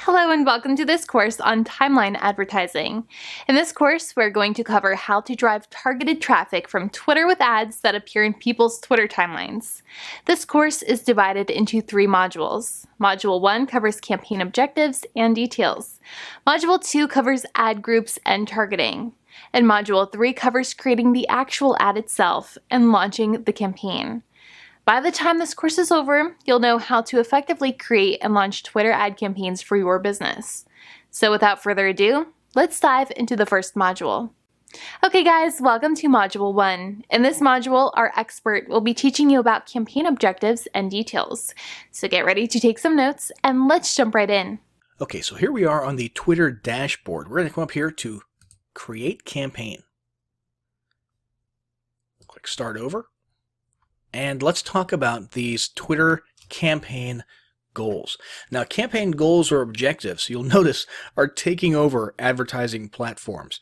Hello and welcome to this course on timeline advertising. In this course, we're going to cover how to drive targeted traffic from Twitter with ads that appear in people's Twitter timelines. This course is divided into 3 modules. Module 1 covers campaign objectives and details. Module 2 covers ad groups and targeting. And Module 3 covers creating the actual ad itself and launching the campaign. By the time this course is over, you'll know how to effectively create and launch Twitter ad campaigns for your business. So without further ado, let's dive into the first module. Okay guys, welcome to Module 1. In this module, our expert will be teaching you about campaign objectives and details. So get ready to take some notes and let's jump right in. Okay, so here we are on the Twitter dashboard. We're going to come up here to Create Campaign. Click Start Over. And let's talk about these Twitter campaign goals. Now, campaign goals or objectives, you'll notice, are taking over advertising platforms.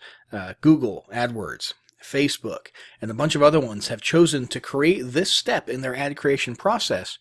Google, AdWords, Facebook, and a bunch of other ones have chosen to create this step in their ad creation process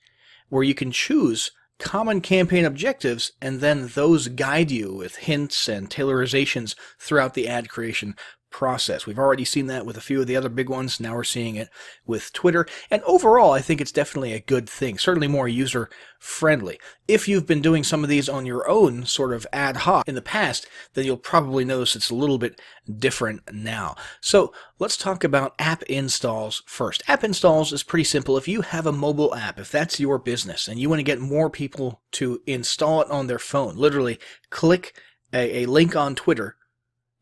where you can choose common campaign objectives and then those guide you with hints and tailorizations throughout the ad creation process. We've already seen that with a few of the other big ones. Now we're seeing it with Twitter. And overall, I think it's definitely a good thing, certainly more user-friendly. If you've been doing some of these on your own sort of ad hoc in the past, then you'll probably notice it's a little bit different now. So let's talk about app installs first. App installs is pretty simple. If you have a mobile app, if that's your business and you want to get more people to install it on their phone, literally click a link on Twitter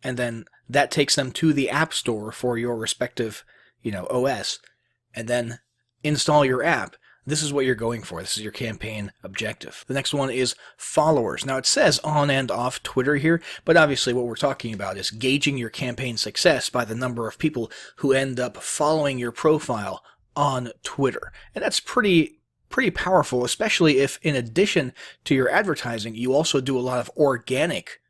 and then that takes them to the App Store for your respective, OS, and then install your app. This is what you're going for. This is your campaign objective. The next one is followers. Now, it says on and off Twitter here, but obviously what we're talking about is gauging your campaign success by the number of people who end up following your profile on Twitter. And that's pretty powerful, especially if in addition to your advertising, you also do a lot of organic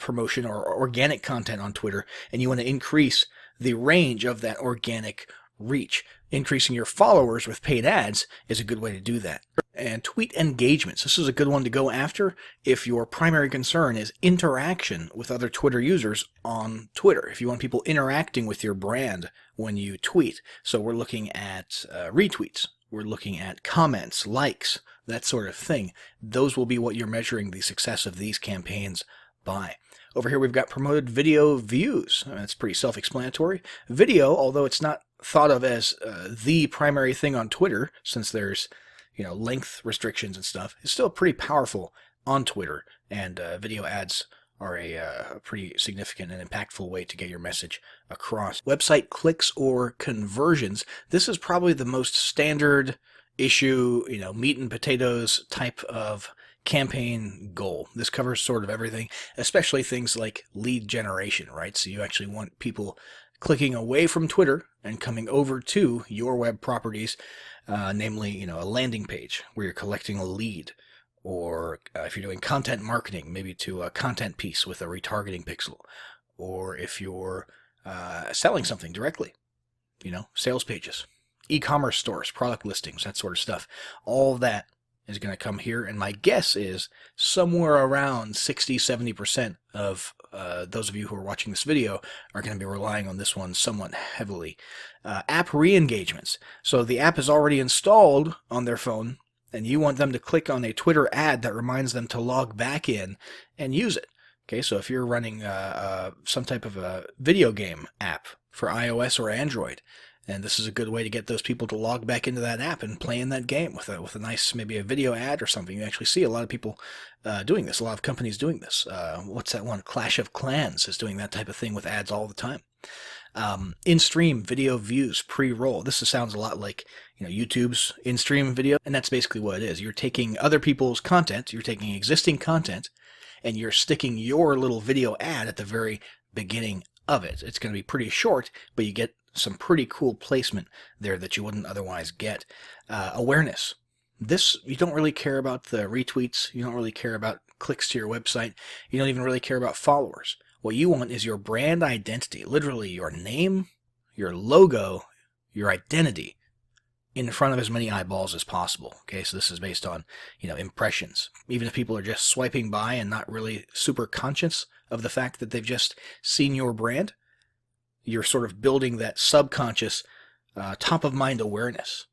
promotion or organic content on Twitter, and you want to increase the range of that organic reach. Increasing your followers with paid ads is a good way to do that. And tweet engagements. This is a good one to go after if your primary concern is interaction with other Twitter users on Twitter. If you want people interacting with your brand when you tweet. So we're looking at retweets. We're looking at comments, likes, that sort of thing. Those will be what you're measuring the success of these campaigns by. Over here we've got promoted video views. That's pretty self-explanatory. Video, although it's not thought of as the primary thing on Twitter, since there's length restrictions and stuff, is still pretty powerful on Twitter, and video ads are a pretty significant and impactful way to get your message across. Website clicks or conversions. This is probably the most standard issue, meat and potatoes type of campaign goal. This covers sort of everything, especially things like lead generation, right? So you actually want people clicking away from Twitter and coming over to your web properties, namely, a landing page where you're collecting a lead, or if you're doing content marketing, maybe to a content piece with a retargeting pixel, or if you're selling something directly, sales pages, e-commerce stores, product listings, that sort of stuff. All of that is going to come here, and my guess is somewhere around 60-70% of those of you who are watching this video are going to be relying on this one somewhat heavily. App re-engagements. So the app is already installed on their phone, and you want them to click on a Twitter ad that reminds them to log back in and use it. Okay, so if you're running some type of a video game app for iOS or Android, and this is a good way to get those people to log back into that app and play in that game with a nice, maybe a video ad or something. You actually see a lot of people doing this, a lot of companies doing this. What's that one? Clash of Clans is doing that type of thing with ads all the time. In-stream video views, pre-roll. This sounds a lot like YouTube's in-stream video, and that's basically what it is. You're taking other people's content, you're taking existing content, and you're sticking your little video ad at the very beginning of it. It's going to be pretty short, but you get some pretty cool placement there that you wouldn't otherwise get. Awareness. This, you don't really care about the retweets. You don't really care about clicks to your website. You don't even really care about followers. What you want is your brand identity, literally your name, your logo, your identity in front of as many eyeballs as possible. Okay, so this is based on, impressions. Even if people are just swiping by and not really super conscious of the fact that they've just seen your brand, you're sort of building that subconscious, top of mind awareness,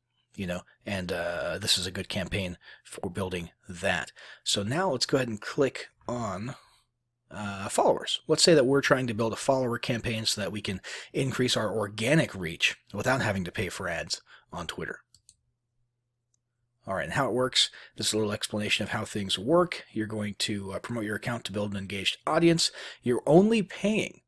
and this is a good campaign for building that. So now let's go ahead and click on followers. Let's say that we're trying to build a follower campaign so that we can increase our organic reach without having to pay for ads on Twitter. All right, and how it works, this is a little explanation of how things work. You're going to promote your account to build an engaged audience. You're only paying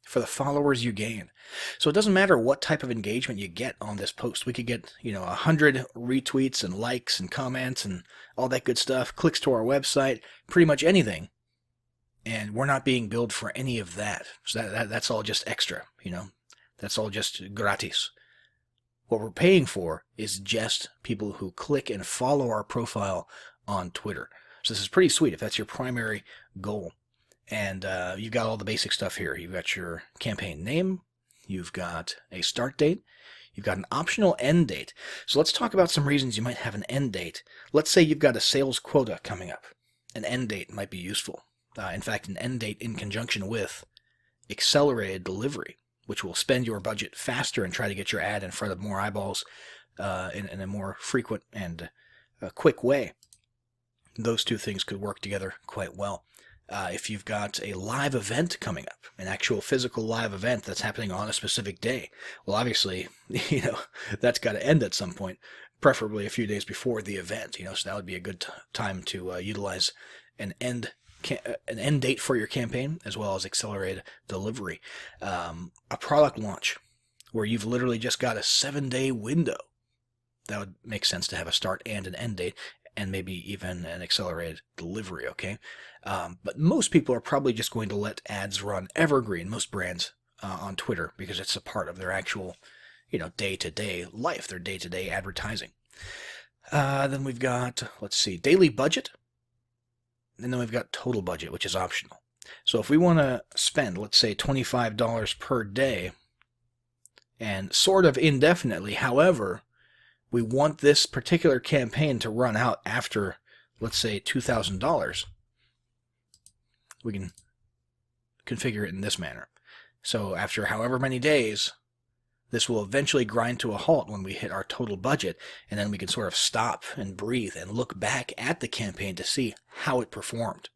for the followers you gain. So it doesn't matter what type of engagement you get on this post. We could get, 100 retweets and likes and comments and all that good stuff, clicks to our website, pretty much anything. And we're not being billed for any of that. So that's all just extra, That's all just gratis. What we're paying for is just people who click and follow our profile on Twitter. So this is pretty sweet if that's your primary goal. And you've got all the basic stuff here. You've got your campaign name. You've got a start date. You've got an optional end date. So let's talk about some reasons you might have an end date. Let's say you've got a sales quota coming up. An end date might be useful. In fact, an end date in conjunction with accelerated delivery, which will spend your budget faster and try to get your ad in front of more eyeballs in a more frequent and quick way. Those two things could work together quite well. If you've got a live event coming up, an actual physical live event that's happening on a specific day, well, obviously, that's got to end at some point, preferably a few days before the event. So that would be a good time to utilize an end date for your campaign, as well as accelerated delivery. A product launch where you've literally just got a 7-day window. That would make sense to have a start and an end date, and maybe even an accelerated delivery, okay? But most people are probably just going to let ads run evergreen, most brands on Twitter, because it's a part of their actual, day-to-day life, their day-to-day advertising. Then we've got, daily budget. And then we've got total budget, which is optional. So if we want to spend, let's say, $25 per day, and sort of indefinitely, however, we want this particular campaign to run out after, let's say, $2,000, we can configure it in this manner. So after however many days, this will eventually grind to a halt when we hit our total budget, and then we can sort of stop and breathe and look back at the campaign to see how it performed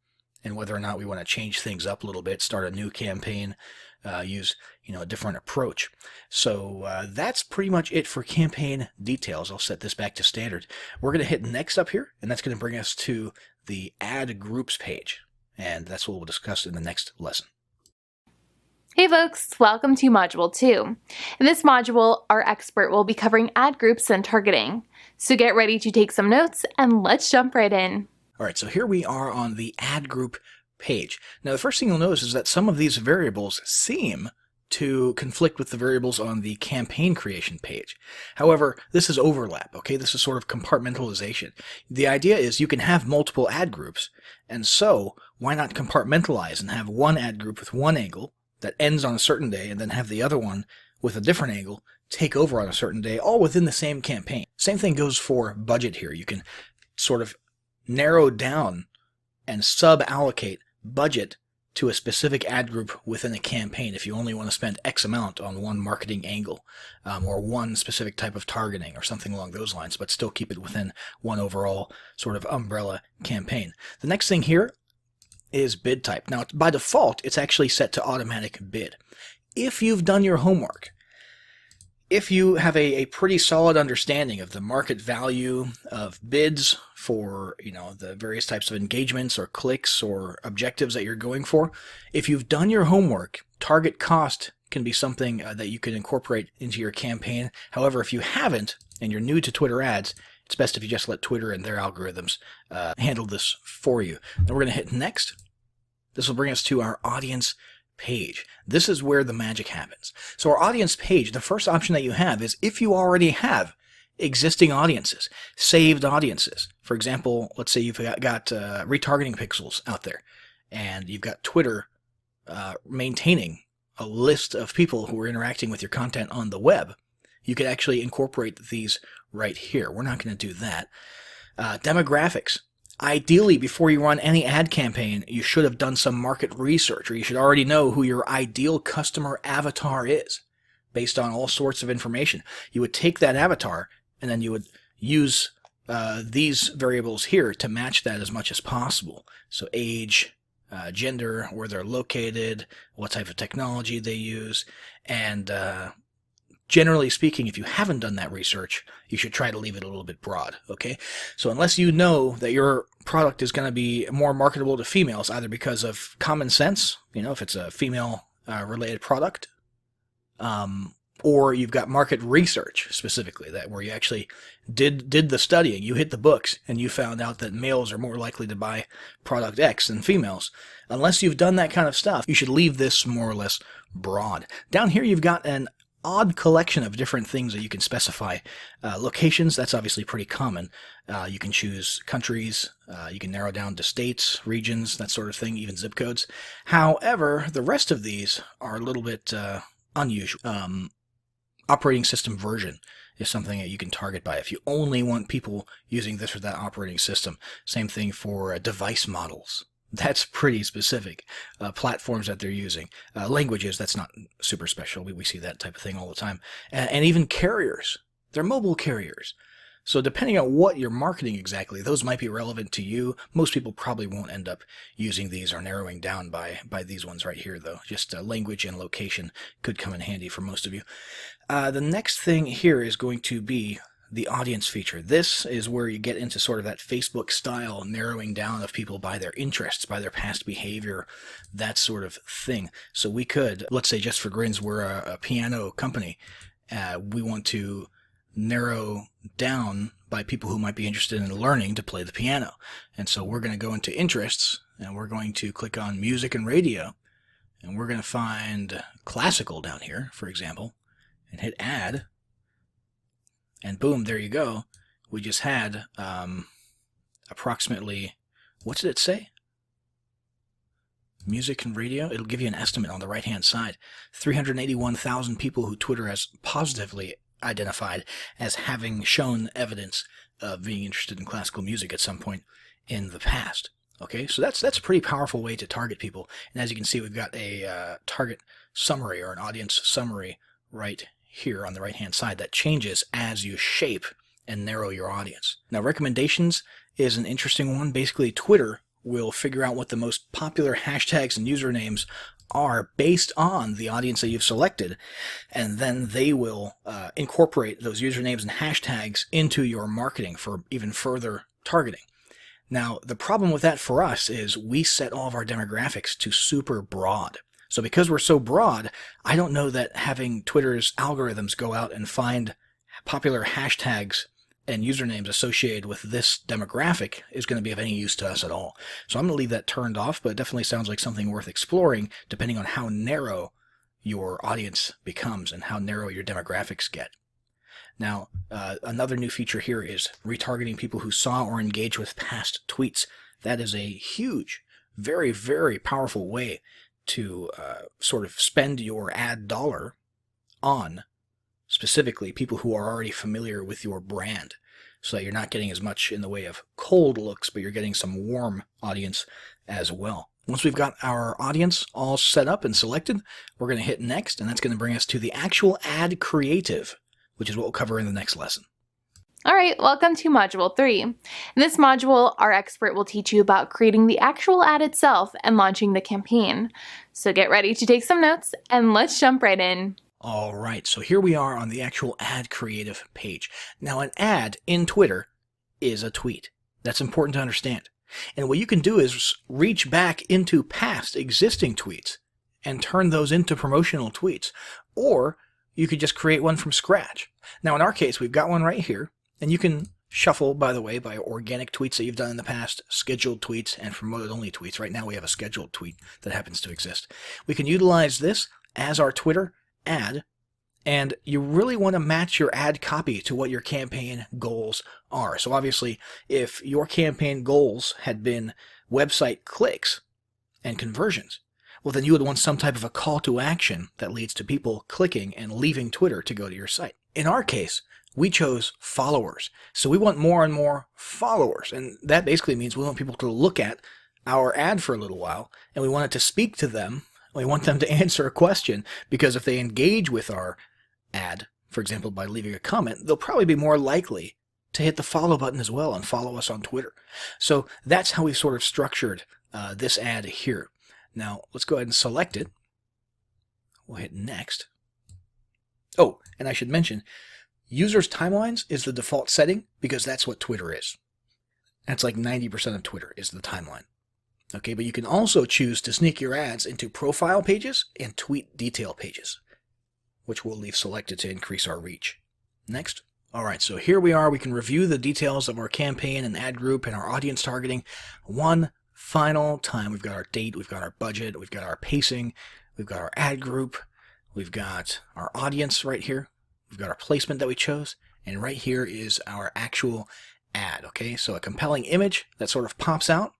and whether or not we want to change things up a little bit, start a new campaign, use a different approach. So that's pretty much it for campaign details. I'll set this back to standard. We're going to hit next up here, and that's going to bring us to the Add Groups page, and that's what we'll discuss in the next lesson. Hey folks, welcome to Module 2. In this module, our expert will be covering ad groups and targeting. So get ready to take some notes and let's jump right in. All right, so here we are on the ad group page. Now the first thing you'll notice is that some of these variables seem to conflict with the variables on the campaign creation page. However, this is overlap, okay? This is sort of compartmentalization. The idea is you can have multiple ad groups, and so why not compartmentalize and have one ad group with one angle that ends on a certain day, and then have the other one with a different angle take over on a certain day, all within the same campaign. Same thing goes for budget here. You can sort of narrow down and sub-allocate budget to a specific ad group within a campaign if you only want to spend X amount on one marketing angle or one specific type of targeting or something along those lines, but still keep it within one overall sort of umbrella campaign. The next thing here is bid type. Now, by default, it's actually set to automatic bid. If you've done your homework, if you have a pretty solid understanding of the market value of bids for, the various types of engagements or clicks or objectives that you're going for, if you've done your homework, target cost can be something that you can incorporate into your campaign. However, if you haven't and you're new to Twitter ads, it's best if you just let Twitter and their algorithms handle this for you. Then we're going to hit next. This will bring us to our audience page. This is where the magic happens. So our audience page, the first option that you have is if you already have existing audiences, saved audiences. For example, let's say you've got retargeting pixels out there, and you've got Twitter maintaining a list of people who are interacting with your content on the web. You could actually incorporate these right here. We're not going to do that. Demographics. Ideally, before you run any ad campaign, you should have done some market research, or you should already know who your ideal customer avatar is, based on all sorts of information. You would take that avatar, and then you would use these variables here to match that as much as possible. So age, gender, where they're located, what type of technology they use, and generally speaking, if you haven't done that research, you should try to leave it a little bit broad, okay? So unless you know that your product is going to be more marketable to females, either because of common sense, if it's a female related product, or you've got market research specifically, that where you actually did the studying, you hit the books, and you found out that males are more likely to buy product X than females. Unless you've done that kind of stuff, you should leave this more or less broad. Down here you've got an odd collection of different things that you can specify. Locations, that's obviously pretty common. You can choose countries, you can narrow down to states, regions, that sort of thing, even zip codes. However, the rest of these are a little bit unusual. Operating system version is something that you can target by if you only want people using this or that operating system. Same thing for device models. That's pretty specific. Platforms that they're using. Languages, that's not super special. We see that type of thing all the time. And even carriers. They're mobile carriers. So depending on what you're marketing exactly, those might be relevant to you. Most people probably won't end up using these or narrowing down by these ones right here, though. Just language and location could come in handy for most of you. The next thing here is going to be the audience feature. This is where you get into sort of that Facebook style narrowing down of people by their interests, by their past behavior, that sort of thing. So we could, let's say just for grins, we're a piano company. We want to narrow down by people who might be interested in learning to play the piano. And so we're going to go into interests, and we're going to click on music and radio, and we're going to find classical down here, for example, and hit add. And boom, there you go. We just had approximately, what did it say? Music and radio. It'll give you an estimate on the right-hand side. 381,000 people who Twitter has positively identified as having shown evidence of being interested in classical music at some point in the past. Okay, so that's a pretty powerful way to target people. And as you can see, we've got a target summary or an audience summary right here on the right hand side that changes as you shape and narrow your audience. Now, recommendations is an interesting one. Basically, Twitter will figure out what the most popular hashtags and usernames are based on the audience that you've selected, and then they will incorporate those usernames and hashtags into your marketing for even further targeting. Now, the problem with that for us is we set all of our demographics to super broad. So because we're so broad, I don't know that having Twitter's algorithms go out and find popular hashtags and usernames associated with this demographic is going to be of any use to us at all. So I'm going to leave that turned off, but it definitely sounds like something worth exploring depending on how narrow your audience becomes and how narrow your demographics get. Now, another new feature here is retargeting people who saw or engaged with past tweets. That is a huge, very, very powerful way to sort of spend your ad dollar on specifically people who are already familiar with your brand, so that you're not getting as much in the way of cold looks, but you're getting some warm audience as well. Once we've got our audience all set up and selected, we're going to hit next, and that's going to bring us to the actual ad creative, which is what we'll cover in the next lesson. All right, welcome to Module 3. In this module, our expert will teach you about creating the actual ad itself and launching the campaign. So get ready to take some notes, and let's jump right in. All right, so here we are on the actual ad creative page. Now, an ad in Twitter is a tweet. That's important to understand. And what you can do is reach back into past existing tweets and turn those into promotional tweets. Or you could just create one from scratch. Now, in our case, we've got one right here. And you can shuffle, by the way, by organic tweets that you've done in the past, scheduled tweets, and promoted-only tweets. Right now we have a scheduled tweet that happens to exist. We can utilize this as our Twitter ad, and you really want to match your ad copy to what your campaign goals are. So obviously, if your campaign goals had been website clicks and conversions, well, then you would want some type of a call to action that leads to people clicking and leaving Twitter to go to your site. In our case, we chose followers. So we want more and more followers. And that basically means we want people to look at our ad for a little while, and we want it to speak to them. We want them to answer a question, because if they engage with our ad, for example, by leaving a comment, they'll probably be more likely to hit the follow button as well and follow us on Twitter. So that's how we sort of structured this ad here. Now, let's go ahead and select it. We'll hit next. Oh, and I should mention, users' timelines is the default setting because that's what Twitter is. That's like 90% of Twitter is the timeline. Okay, but you can also choose to sneak your ads into profile pages and tweet detail pages, which we'll leave selected to increase our reach. Next. All right, so here we are. We can review the details of our campaign and ad group and our audience targeting one final time. We've got our date, we've got our budget, we've got our pacing, we've got our ad group, we've got our audience right here, we've got our placement that we chose, and right here is our actual ad, okay? So a compelling image that sort of pops out,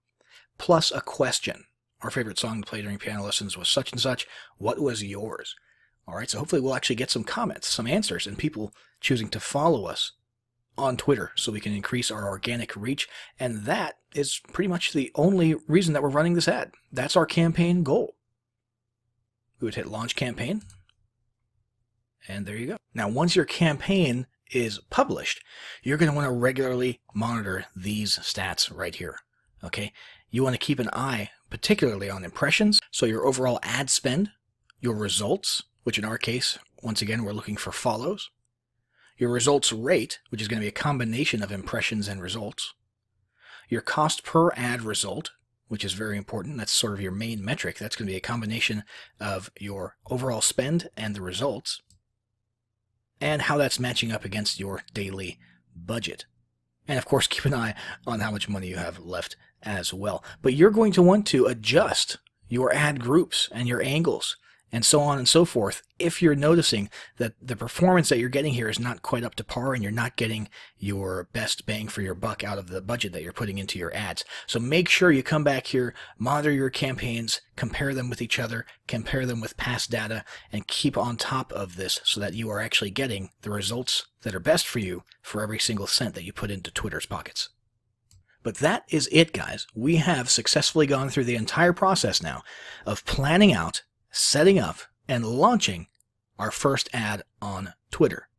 plus a question. Our favorite song to play during piano lessons was such and such. What was yours? All right, so hopefully we'll actually get some comments, some answers, and people choosing to follow us on Twitter so we can increase our organic reach. And that is pretty much the only reason that we're running this ad. That's our campaign goal. We would hit launch campaign. And there you go. Now, once your campaign is published, you're going to want to regularly monitor these stats right here. Okay? You want to keep an eye particularly on impressions, so your overall ad spend, your results, which in our case, once again, we're looking for follows, your results rate, which is going to be a combination of impressions and results, your cost per ad result, which is very important. That's sort of your main metric. That's going to be a combination of your overall spend and the results, and how that's matching up against your daily budget. And of course, keep an eye on how much money you have left as well. But you're going to want to adjust your ad groups and your angles and so on and so forth if you're noticing that the performance that you're getting here is not quite up to par and you're not getting your best bang for your buck out of the budget that you're putting into your ads. So make sure you come back here, monitor your campaigns, compare them with each other, compare them with past data, and keep on top of this so that you are actually getting the results that are best for you for every single cent that you put into Twitter's pockets. But that is it, guys. We have successfully gone through the entire process now of planning out, setting up, and launching our first ad on Twitter.